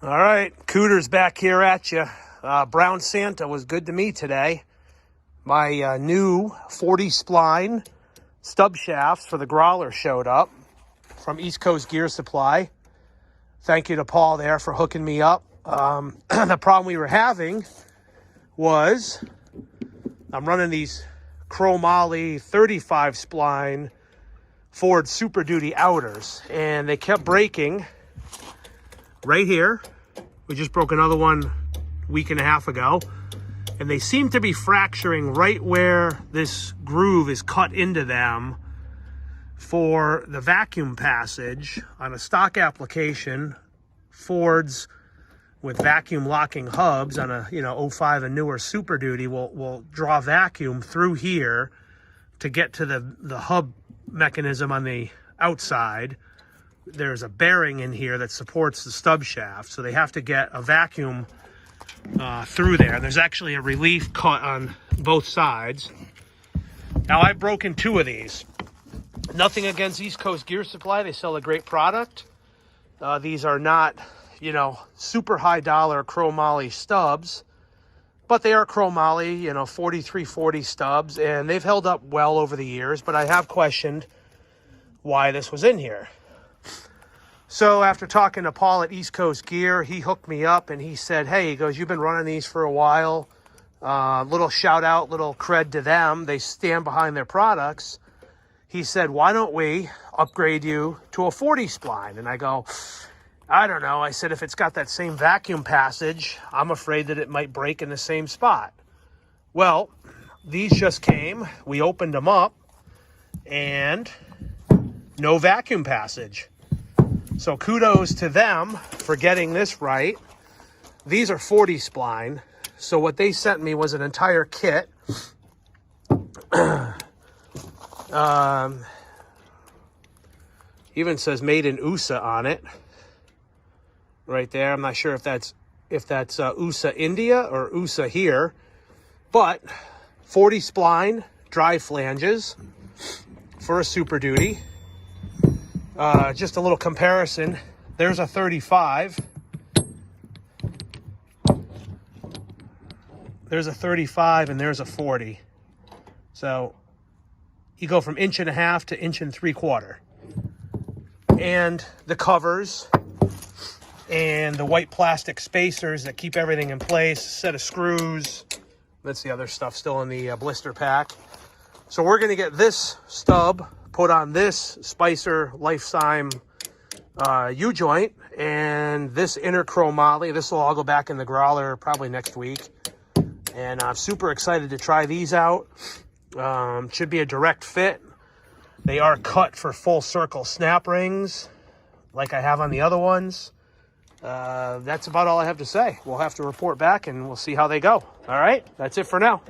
All right, Cooter's back here at you. Brown Santa was good to me today. My new 40 spline stub shafts for the Growler showed up from East Coast Gear Supply. Thank you to Paul there for hooking me up. The problem we were having was I'm running these chromoly 35 spline Ford Super Duty outers, and they kept breaking right here. We just broke another one a week and a half ago, and they seem to be fracturing right where this groove is cut into them for the vacuum passage. On a stock application, Fords with vacuum locking hubs on a 05 and newer Super Duty will draw vacuum through here to get to the hub mechanism on the outside. There's a bearing in here that supports the stub shaft, so they have to get a vacuum through there. There's actually a relief cut on both sides. Now, I've broken two of these. Nothing against East Coast Gear Supply. They sell a great product. These are not, super high dollar chromoly stubs, but they are chromoly, 4340 stubs, and they've held up well over the years, but I have questioned why this was in here. So after talking to Paul at East Coast Gear, he hooked me up and he said, hey, he goes, you've been running these for a while. Little shout out, little cred to them. They stand behind their products. He said, why don't we upgrade you to a 40 spline? And I go, I don't know. I said, if it's got that same vacuum passage, I'm afraid that it might break in the same spot. Well, these just came. We opened them up and no vacuum passage. So kudos to them for getting this right. These are 40 spline. So what they sent me was an entire kit. Even says made in USA on it. Right there. I'm not sure if that's USA India or USA here. But 40 spline drive flanges for a Super Duty. Just a little comparison. There's a 35. There's a 35 and there's a 40. So you go from 1.5 inches to 1 3/4. And the covers and the white plastic spacers that keep everything in place, set of screws. That's the other stuff still in the blister pack. So we're going to get this stub put on this Spicer Lifetime U-joint, and this inner chromoly. This will all go back in the Growler probably next week. And I'm super excited to try these out. Should be a direct fit. They are cut for full circle snap rings like I have on the other ones. That's about all I have to say. We'll have to report back and we'll see how they go. All right, that's it for now.